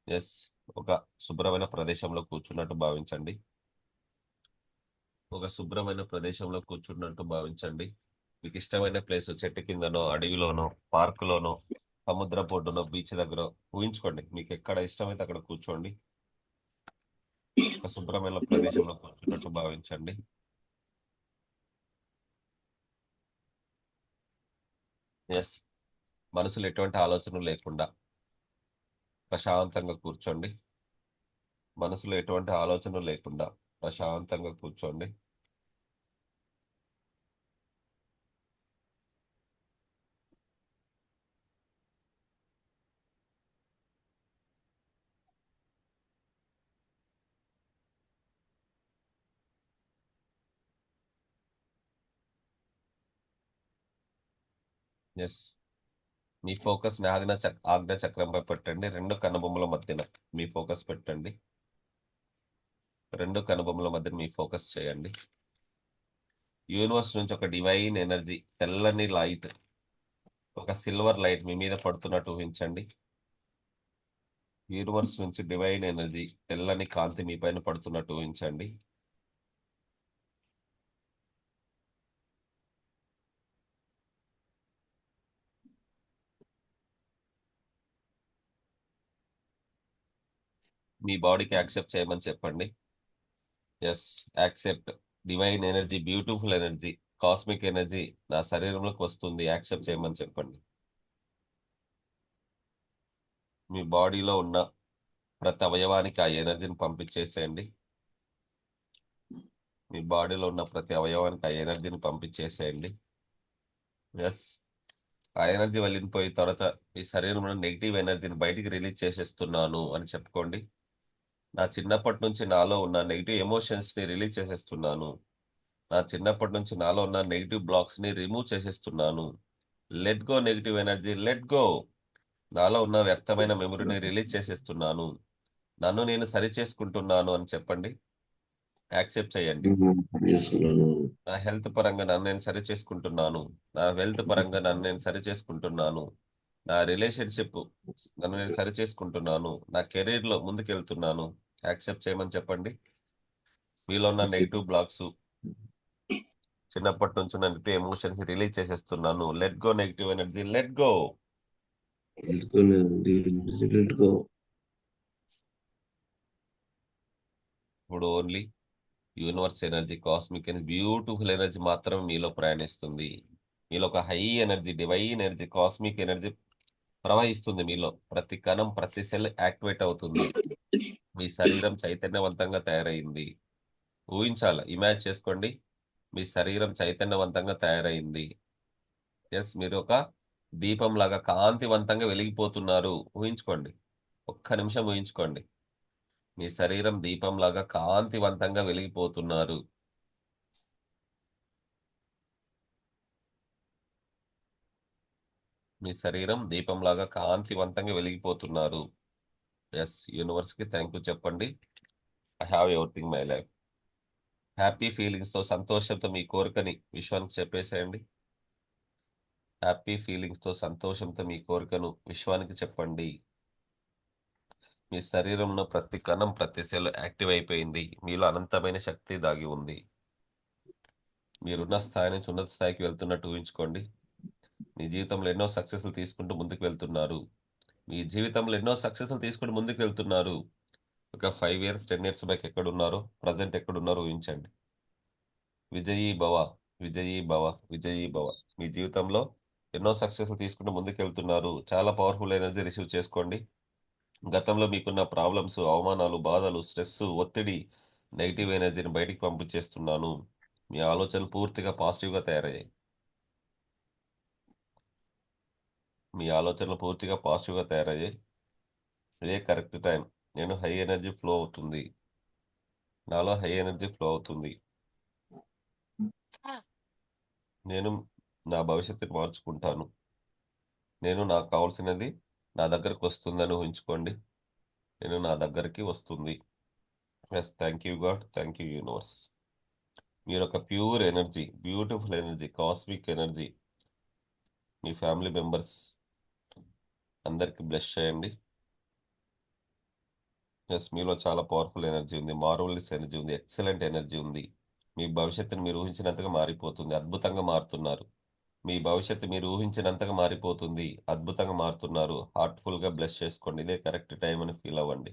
ఎస్, ఒక శుభ్రమైన ప్రదేశంలో కూర్చున్నట్టు భావించండి. ఒక శుభ్రమైన ప్రదేశంలో కూర్చున్నట్టు భావించండి. మీకు ఇష్టమైన ప్లేస్ చెట్టు కిందనో, అడవిలోనో, పార్కులోనో, సముద్ర ఒడ్డునో, బీచ్ దగ్గర ఊహించుకోండి. మీకు ఎక్కడ ఇష్టమైతే అక్కడ కూర్చోండి. ఒక శుభ్రమైన ప్రదేశంలో కూర్చున్నట్టు భావించండి. ఎస్, మనసులో ఎటువంటి ఆలోచనలు లేకుండా ప్రశాంతంగా కూర్చోండి. మనసులో ఎటువంటి ఆలోచనలు లేకుండా ప్రశాంతంగా కూర్చోండి. ఎస్, మీ ఫోకస్ ఆజ్ఞ చక్రంపై పెట్టండి. రెండు కనుబొమ్మల మధ్యన మీ ఫోకస్ పెట్టండి. రెండు కనుబొమ్మల మధ్యన మీ ఫోకస్ చేయండి. యూనివర్స్ నుంచి ఒక డివైన్ ఎనర్జీ, తెల్లని లైట్, ఒక సిల్వర్ లైట్ మీ మీద పడుతున్నట్టు ఊహించండి. యూనివర్స్ నుంచి డివైన్ ఎనర్జీ, తెల్లని కాంతి మీ పైన పడుతున్నట్టు ఊహించండి. మీ బాడీకి యాక్సెప్ట్ చేయమని చెప్పండి. Yes, accept divine energy, beautiful energy, cosmic energy నా శరీరంలోకి వస్తుంది, యాక్సెప్ట్ చేయమని చెప్పండి. మీ బాడీలో ఉన్న ప్రతి అవయవానికి ఆ ఎనర్జీని పంపించేసేయండి. మీ బాడీలో ఉన్న ప్రతి అవయవానికి ఆ ఎనర్జీని పంపించేసేయండి. ఎస్, ఆ ఎనర్జీ వెళ్ళిపోయిన తర్వాత మీ శరీరంలో నెగిటివ్ ఎనర్జీని బయటికి రిలీజ్ చేసేస్తున్నాను అని చెప్పుకోండి. నా చిన్నప్పటి నుంచి నాలో ఉన్న నెగిటివ్ ఎమోషన్స్ని రిలీజ్ చేసేస్తున్నాను. నా చిన్నప్పటి నుంచి నాలో ఉన్న నెగిటివ్ బ్లాక్స్ని రిమూవ్ చేసేస్తున్నాను. Let go negative energy, let go. నాలో ఉన్న వ్యర్థమైన మెమరీని రిలీజ్ చేసేస్తున్నాను. నన్ను నేను సరి చేసుకుంటున్నాను అని చెప్పండి. యాక్సెప్ట్ చేయండి. చేసుకున్నాను. నా హెల్త్ పరంగా నన్ను నేను సరి చేసుకుంటున్నాను. నా వెల్త్ పరంగా నన్ను నేను సరి చేసుకుంటున్నాను. నా రిలేషన్షిప్ నన్ను నేను సరి చేసుకుంటున్నాను. నా కెరీర్లో ముందుకెళ్తున్నాను. యాక్సెప్ట్ చేయమని చెప్పండి. మీలో ఉన్న నెగిటివ్ బ్లాక్స్, చిన్నప్పటి నుంచి ఉన్న నెగిటివ్ ఎమోషన్స్ రిలీజ్ చేసేస్తున్నాను. Let go negative energy, let go. తెలుసుకో. ఇప్పుడు only universe energy, cosmic energy, beautiful energy మాత్రమే మీలో ప్రయాణిస్తుంది. మీలో ఒక high energy, divine energy, cosmic energy ప్రవహిస్తుంది. మీలో ప్రతి కణం, ప్రతి సెల్ యాక్టివేట్ అవుతుంది. మీ శరీరం చైతన్యవంతంగా తయారైంది. ఊహించాలి, ఇమాజిన్ చేసుకోండి. మీ శరీరం చైతన్యవంతంగా తయారైంది. ఎస్, మీరు ఒక దీపం లాగా కాంతివంతంగా వెలిగిపోతున్నారు. ఊహించుకోండి, ఒక్క నిమిషం ఊహించుకోండి. మీ శరీరం దీపం లాగా కాంతివంతంగా వెలిగిపోతున్నారు. మీ శరీరం దీపంలాగా కాంతివంతంగా వెలిగిపోతున్నారు. ఎస్, యూనివర్స్కి థ్యాంక్ యూ చెప్పండి. I have everything my life. Happy ఫీలింగ్స్తో, సంతోషంతో మీ కోరికని విశ్వానికి చెప్పేసేయండి. హ్యాపీ ఫీలింగ్స్తో, సంతోషంతో మీ కోరికను విశ్వానికి చెప్పండి. మీ శరీరంలో ప్రతి కణం, ప్రతి సెల్ యాక్టివ్ అయిపోయింది. మీలో అనంతమైన శక్తి దాగి ఉంది. మీరున్న స్థాయి నుంచి ఉన్నత స్థాయికి వెళ్తున్నట్టు ఊహించుకోండి. మీ జీవితంలో ఎన్నో సక్సెస్లు తీసుకుంటూ ముందుకు వెళ్తున్నారు. మీ జీవితంలో ఎన్నో సక్సెస్లు తీసుకుంటూ ముందుకు వెళ్తున్నారు. ఒక 5 ఇయర్స్ 10 ఇయర్స్ బ్యాక్ ఎక్కడున్నారో, ప్రజెంట్ ఎక్కడున్నారో ఊహించండి. విజయీ భవ, విజయీ భవ, విజయీ భవ. మీ జీవితంలో ఎన్నో సక్సెస్లు తీసుకుంటూ ముందుకు వెళ్తున్నారు. చాలా పవర్ఫుల్ ఎనర్జీ రిసీవ్ చేసుకోండి. గతంలో మీకున్న ప్రాబ్లమ్స్, అవమానాలు, బాధలు, స్ట్రెస్, ఒత్తిడి, నెగిటివ్ ఎనర్జీని బయటికి పంపించేస్తున్నాను. మీ ఆలోచనలు పూర్తిగా పాజిటివ్గా తయారయ్యాయి. మీ ఆలోచనలు పూర్తిగా పాజిటివ్గా తయారయ్యాయి. ఇదే కరెక్ట్ టైం. నేను హై ఎనర్జీ ఫ్లో అవుతుంది. నాలో హై ఎనర్జీ ఫ్లో అవుతుంది. నేను నా భవిష్యత్తుని మార్చుకుంటాను. నేను నాకు కావాల్సినది నా దగ్గరకు వస్తుందని ఊహించుకోండి. నేను నా దగ్గరికి వస్తుంది. Yes, thank you God, thank you universe. మీరు ఒక pure energy, beautiful energy, cosmic energy. మీ ఫ్యామిలీ మెంబర్స్ అందరికి బ్లెస్ చేయండి. ఎస్, మీలో చాలా పవర్ఫుల్ ఎనర్జీ ఉంది, మార్వలస్ ఎనర్జీ ఉంది, ఎక్సలెంట్ ఎనర్జీ ఉంది. మీ భవిష్యత్తుని మీరు ఊహించినంతగా మారిపోతుంది. అద్భుతంగా మారుతున్నారు. మీ భవిష్యత్తు మీరు ఊహించినంతగా మారిపోతుంది. అద్భుతంగా మారుతున్నారు. హార్ట్ఫుల్గా బ్లెస్ చేసుకోండి. ఇదే కరెక్ట్ టైం అని ఫీల్ అవ్వండి.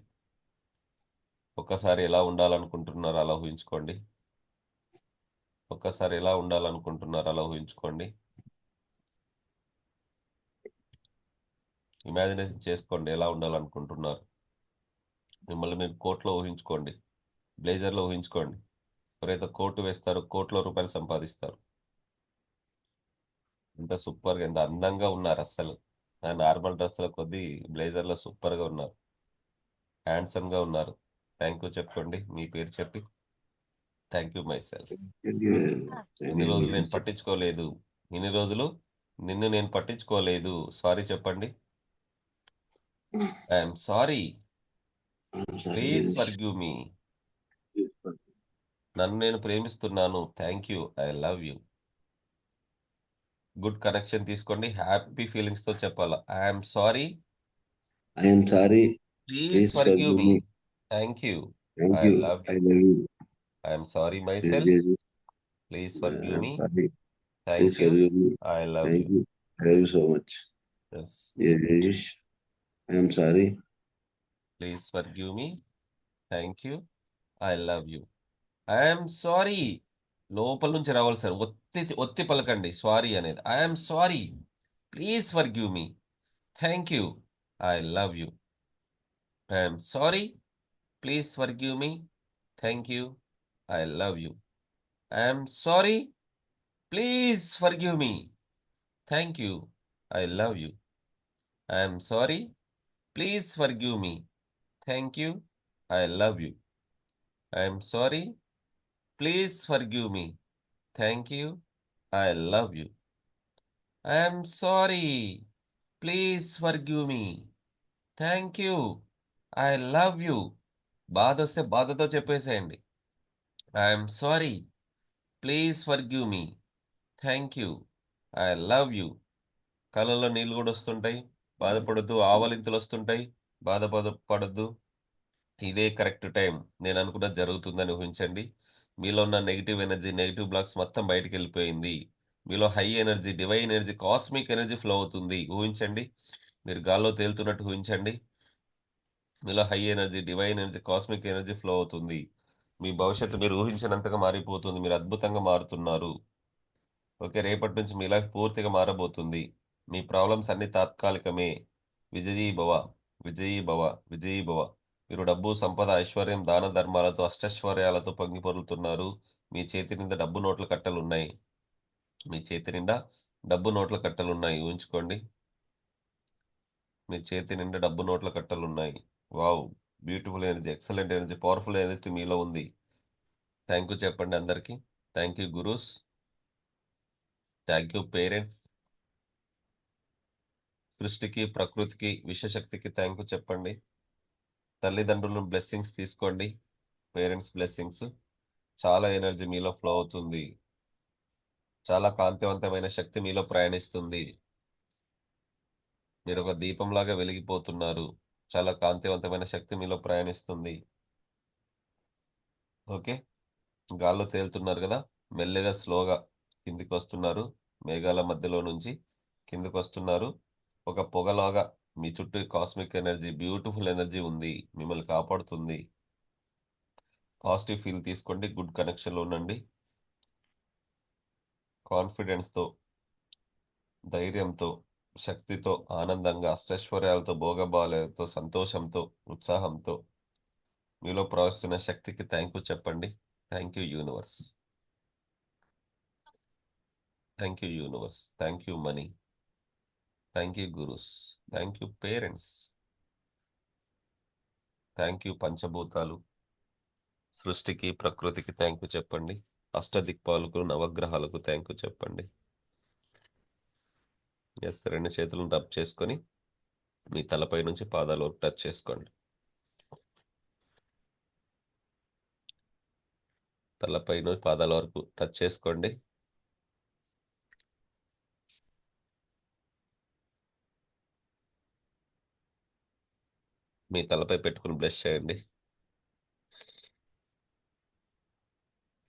ఒక్కసారి ఎలా ఉండాలనుకుంటున్నారో అలా ఊహించుకోండి. ఒక్కసారి ఎలా ఉండాలనుకుంటున్నారో అలా ఊహించుకోండి. ఇమాజినేషన్ చేసుకోండి ఎలా ఉండాలనుకుంటున్నారు. మిమ్మల్ని మీరు కోట్లో ఊహించుకోండి. బ్లేజర్లో ఊహించుకోండి. ఎవరైతే కోటు వేస్తారో కోట్ల రూపాయలు సంపాదిస్తారు. ఎంత సూపర్గా ఎంత అందంగా ఉన్నారు అస్సలు. నార్మల్ డ్రెస్ల కొద్దీ బ్లేజర్లో సూపర్గా ఉన్నారు. హ్యాండ్సమ్గా ఉన్నారు. థ్యాంక్ యూ చెప్పండి మీ పేరు చెప్పి. Thank you my self. ఇన్ని రోజులు నేను పట్టించుకోలేదు. ఇన్ని రోజులు నిన్ను నేను పట్టించుకోలేదు. సారీ చెప్పండి. I'm sorry. Please forgive me. నన్ను నేను ప్రేమిస్తున్నాను. Thank you. I love you. Good connection తీసుకోండి. హ్యాపీ ఫీలింగ్స్ తో చెప్పాలా. I'm sorry. I'm sorry. Please please forgive forgive me. Me. Thank you. Thank I you. Love I you. Love you. I'm sorry myself. Please forgive me. Sorry. Thank please you. Forgive me. I love thank you. You. I love you so much. Yes. Jagadish. I'm sorry. Please forgive me. Thank you. I love you. I'm sorry. లోపల నుంచి రావాలి sir. ఒత్తి ఒత్తి పలకండి sorry అనేది. I'm sorry. Please forgive me. Thank you. I love you. I'm sorry. Please forgive me. Thank you. I love you. I'm sorry. Please forgive me. Thank you. I love you. I'm sorry. Please forgive me. Thank you. I love you. I'm sorry. Please forgive me. Thank you. I love you. I'm sorry. Please forgive me. Thank you. I love you. బాధ వస్తే బాధతో చెప్పేసేయండి. I'm sorry. Please forgive me. Thank you. I love you. కళ్ళల్లో నీళ్ళు కూడా వస్తుంటాయి. బాధపడద్దు. ఆవలింతలు వస్తుంటాయి. బాధపడద్దు. ఇదే కరెక్ట్ టైం. నేను అనుకున్నది జరుగుతుందని ఊహించండి. మీలో ఉన్న నెగిటివ్ ఎనర్జీ, నెగిటివ్ బ్లాక్స్ మొత్తం బయటికి వెళ్ళిపోయింది. మీలో high energy, divine energy, cosmic energy flow అవుతుంది. ఊహించండి. మీరు గాల్లో తేలుతున్నట్టు ఊహించండి. మీలో high energy, divine energy, cosmic energy flow అవుతుంది. మీ భవిష్యత్తు మీరు ఊహించినంతగా మారిపోతుంది. మీరు అద్భుతంగా మారుతున్నారు. ఓకే, రేపటి నుంచి మీ లైఫ్ పూర్తిగా మారబోతుంది. మీ ప్రాబ్లమ్స్ అన్ని తాత్కాలికమే. విజయీ భవ. విజయీ భవ. విజయీ భవ. మీరు డబ్బు, సంపద, ఐశ్వర్యం, దాన ధర్మాలతో అష్టైశ్వర్యాలతో పొంగి పొర్లుతున్నారు. మీ చేతి నిండా డబ్బు నోట్ల కట్టలున్నాయి. మీ చేతి నిండా డబ్బు నోట్ల కట్టలున్నాయి. ఊహించుకోండి. మీ చేతి నిండా డబ్బు నోట్ల కట్టలున్నాయి. Wow, beautiful energy, excellent energy, powerful energy మీలో ఉంది. థ్యాంక్ యూ చెప్పండి అందరికీ. Thank you gurus. Thank you parents. సృష్టికి, ప్రకృతికి, విశ్వశక్తికి థ్యాంక్ యూ చెప్పండి. తల్లిదండ్రులను బ్లెస్సింగ్స్ తీసుకోండి. Parents blessings. చాలా ఎనర్జీ మీలో ఫ్లో అవుతుంది. చాలా కాంతివంతమైన శక్తి మీలో ప్రయాణిస్తుంది. మీరు ఒక దీపంలాగా వెలిగిపోతున్నారు. చాలా కాంతివంతమైన శక్తి మీలో ప్రయాణిస్తుంది. ఓకే, గాల్లో తేలుతున్నారు కదా. మెల్లగా స్లోగా కిందికి వస్తున్నారు. మేఘాల మధ్యలో నుంచి కిందికి వస్తున్నారు. ఒక పొగలాగా మీ చుట్టూ కాస్మిక్ ఎనర్జీ, బ్యూటిఫుల్ ఎనర్జీ ఉంది. మిమ్మల్ని కాపాడుతుంది. పాజిటివ్ ఫీల్ తీసుకోండి. గుడ్ కనెక్షన్లో ఉండండి. కాన్ఫిడెన్స్తో, ధైర్యంతో, శక్తితో, ఆనందంగా, అష్టైశ్వర్యాలతో, భోగభావాలతో, సంతోషంతో, ఉత్సాహంతో మీలో ప్రవహిస్తున్న శక్తికి థ్యాంక్ యూ చెప్పండి. Thank you universe. Thank you universe. Thank you money. Thank you gurus. Thank you parents. Thank you పంచభూతాలు. సృష్టికి, ప్రకృతికి థ్యాంక్ యూ చెప్పండి. అష్టదిక్పాలకు, నవగ్రహాలకు థ్యాంక్ యూ చెప్పండి. ఎస్, రెండు చేతులను రబ్ చేసుకొని మీ తలపై నుంచి పాదాల వరకు టచ్ చేసుకోండి. తలపై నుంచి పాదాల వరకు టచ్ చేసుకోండి. మీ తలపై పెట్టుకుని బ్లెస్ చేయండి.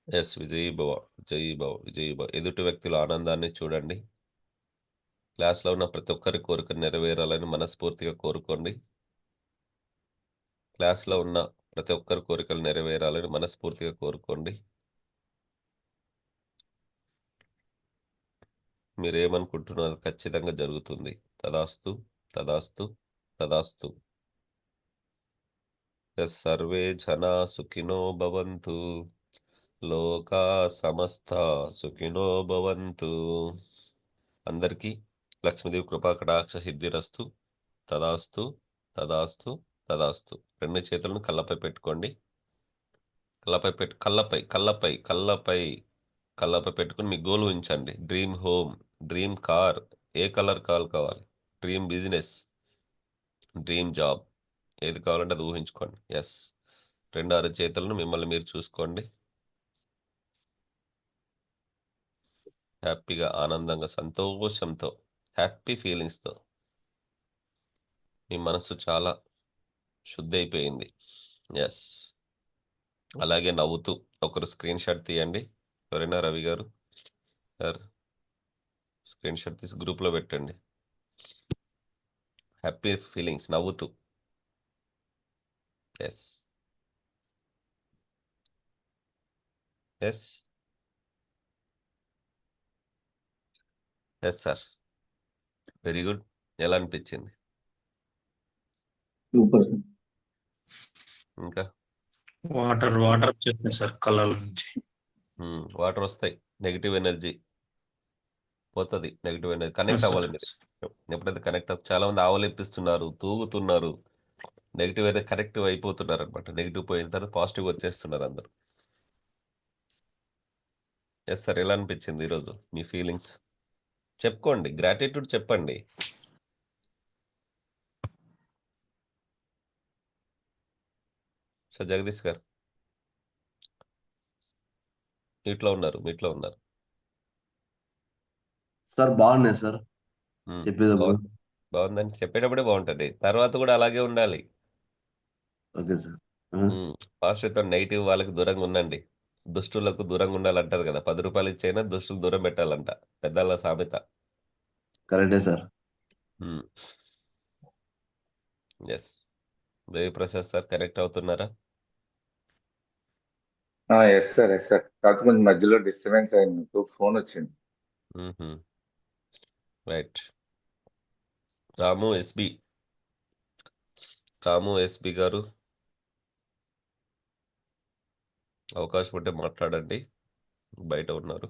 ఎస్, విజయీ భవ, విజయీ భవ, విజయీ భవ. ఎదుటి వ్యక్తుల ఆనందాన్ని చూడండి. క్లాస్లో ఉన్న ప్రతి ఒక్కరి కోరిక నెరవేరాలని మనస్ఫూర్తిగా కోరుకోండి. క్లాస్లో ఉన్న ప్రతి ఒక్కరి కోరికలు నెరవేరాలని మనస్ఫూర్తిగా కోరుకోండి. మీరేమనుకుంటున్నారు ఖచ్చితంగా జరుగుతుంది. తదాస్తు, తదాస్తు, తదాస్తు. ఎస్, సర్వే జనా సుఖినో భవంతు, లోకా సమస్త సుఖినో భవంతు. అందరికీ లక్ష్మీదేవి కృపా కటాక్ష సిద్ధిరస్తు. తదాస్తు, తదాస్తు, తదాస్తు. రెండు చేతులను కళ్ళపై పెట్టుకోండి. కళ్ళపై పెట్టుకుని మీ గోల్ ఉంచండి. డ్రీమ్ హోమ్, డ్రీమ్ కార్, ఏ కలర్ కాల్ కావాలి, డ్రీమ్ బిజినెస్, డ్రీమ్ జాబ్, ఏది కావాలంటే అది ఊహించుకోండి. ఎస్, రెండు ఆరు చేతులను మిమ్మల్ని మీరు చూసుకోండి. హ్యాపీగా, ఆనందంగా, సంతోషంతో, హ్యాపీ ఫీలింగ్స్తో మీ మనసు చాలా శుద్ధి అయిపోయింది. ఎస్, అలాగే నవ్వుతూ ఒకరు స్క్రీన్ షాట్ తీయండి. ఎవరైనా రవి గారు సార్, స్క్రీన్ షాట్ తీసి గ్రూప్లో పెట్టండి. హ్యాపీ ఫీలింగ్స్ నవ్వుతూ. Yes, yes, yes sir, very good. ఎలా అనిపించింది? Super sir. ఇంకా వాటర్ వచ్చేస్తుంది సార్ కళ్ళ నుంచి. వాటర్ వస్తాయి, నెగిటివ్ ఎనర్జీ పోతుంది. Negative energy connect Yes, sir. అవ్వాలి మీరు. ఎప్పుడైతే కనెక్ట్ చాలా మంది ఆవలిప్పిస్తున్నారు, తూగుతున్నారు, నెగిటివ్ అయితే కరెక్టివ్ అయిపోతున్నారు అనమాట. నెగిటివ్ పోయిన తర్వాత పాజిటివ్ వచ్చేస్తున్నారు అందరు. ఎస్ సార్, ఎలా అనిపించింది ఈరోజు మీ ఫీలింగ్స్? చెప్పుకోండి, గ్రాటిట్యూడ్ చెప్పండి. సార్ జగదీష్ గారు మీట్లో ఉన్నారు. సార్ బాగున్నాయి సార్ చెప్పేటప్పుడు. బాగుందని చెప్పేటప్పుడే బాగుంటుంది, తర్వాత కూడా అలాగే ఉండాలి. Okay sir. పాజిటివ్తో నెగిటివ్ వాళ్ళకి దూరంగా ఉండండి. దుష్టులకు దూరంగా ఉండాలంటారు కదా. 10 రూపాయలు ఇచ్చైనా దుష్టులు దూరం పెట్టాలంట, పెద్దల సామెత. కరెక్టే sir. Yes, Deviprasad sir connect అవుతున్నారా? Yes sir, yes sir. కాకపోతే కొంచెం మధ్యలో డిస్టర్బెన్స్ అయింది, ఫోన్ వచ్చింది. రైట్. రాము ఎస్బి గారు, అవకాశం ఉంటే మాట్లాడండి, బయట ఉన్నారు.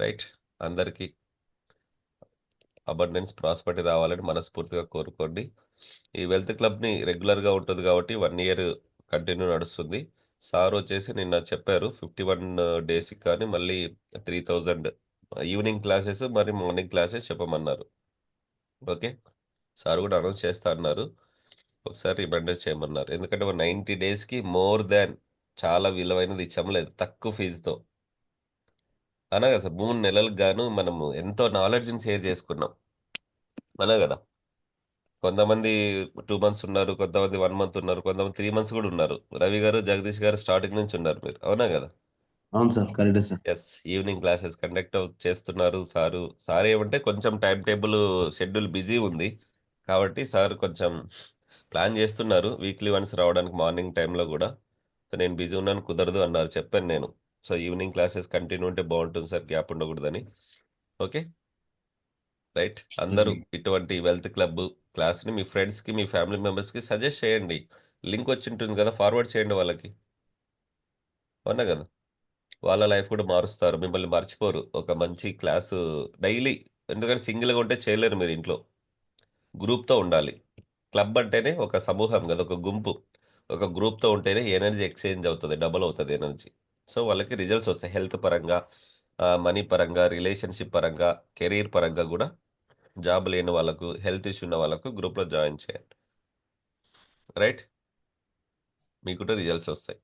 రైట్, అందరికీ అబండెన్స్ ప్రాస్పర్టీ రావాలని మనస్ఫూర్తిగా కోరుకోండి. ఈ వెల్త్ క్లబ్ని రెగ్యులర్గా ఉంటుంది కాబట్టి 1 ఇయర్ కంటిన్యూ నడుస్తుంది. సార్ వచ్చేసి నిన్న చెప్పారు 51 డేస్కి కానీ మళ్ళీ 3000 ఈవినింగ్ క్లాసెస్ మరి మార్నింగ్ క్లాసెస్ చెప్పమన్నారు. ఓకే, సార్ కూడా అనౌన్స్ చేస్తా అన్నారు, ఒకసారి రిమైండర్ చేయమన్నారు. ఎందుకంటే 90 డేస్కి మోర్ దాన్ చాలా విలువైనది ఇచ్చలేదు తక్కువ ఫీజుతో. అనా కదా సార్, 3 నెలలకు గాను మనము ఎంతో నాలెడ్జ్ని షేర్ చేసుకున్నాం అనా కదా. కొంతమంది 2 మంత్స్ ఉన్నారు, కొంతమంది 1 మంత్ ఉన్నారు, కొంతమంది 3 మంత్స్ కూడా ఉన్నారు. రవి గారు, జగదీష్ గారు స్టార్టింగ్ నుంచి ఉన్నారు మీరు, అవునా కదా. అవును సార్, కరెక్టే sir. Yes, evening classes conduct చేస్తున్నారు సార్ ఏమంటే కొంచెం టైం టేబుల్ షెడ్యూల్ బిజీ ఉంది కాబట్టి సార్ కొంచెం ప్లాన్ చేస్తున్నారు వీక్లీ వన్స్ రావడానికి మార్నింగ్ టైంలో కూడా. సో నేను బిజీ ఉన్నాను, కుదరదు అన్నారు, చెప్పాను నేను. సో ఈవినింగ్ క్లాసెస్ కంటిన్యూ ఉంటే బాగుంటుంది సార్, గ్యాప్ ఉండకూడదని. Okay right. అందరూ ఇటువంటి వెల్త్ క్లబ్ క్లాస్ని మీ ఫ్రెండ్స్కి, మీ ఫ్యామిలీ మెంబర్స్కి సజెస్ట్ చేయండి. లింక్ వచ్చి ఉంటుంది కదా, ఫార్వర్డ్ చేయండి వాళ్ళకి, అవునా కదా. వాళ్ళ లైఫ్ కూడా మారుస్తారు, మిమ్మల్ని మర్చిపోరు. ఒక మంచి క్లాసు డైలీ, ఎందుకంటే సింగిల్గా ఉంటే చేయలేరు మీరు ఇంట్లో, గ్రూప్తో ఉండాలి. క్లబ్ అంటేనే ఒక సమూహం కదా, ఒక గుంపు. ఒక గ్రూప్తో ఉంటేనే ఎనర్జీ ఎక్స్చేంజ్ అవుతుంది, డబల్ అవుతుంది ఎనర్జీ. సో వాళ్ళకి రిజల్ట్స్ వస్తాయి, హెల్త్ పరంగా, మనీ పరంగా, రిలేషన్షిప్ పరంగా, కెరీర్ పరంగా కూడా. జాబ్ లేని వాళ్ళకు, హెల్త్ ఇష్యూ ఉన్న వాళ్ళకు గ్రూప్లో జాయిన్ చేయండి. రైట్, మీకు కూడా రిజల్ట్స్ వస్తాయి.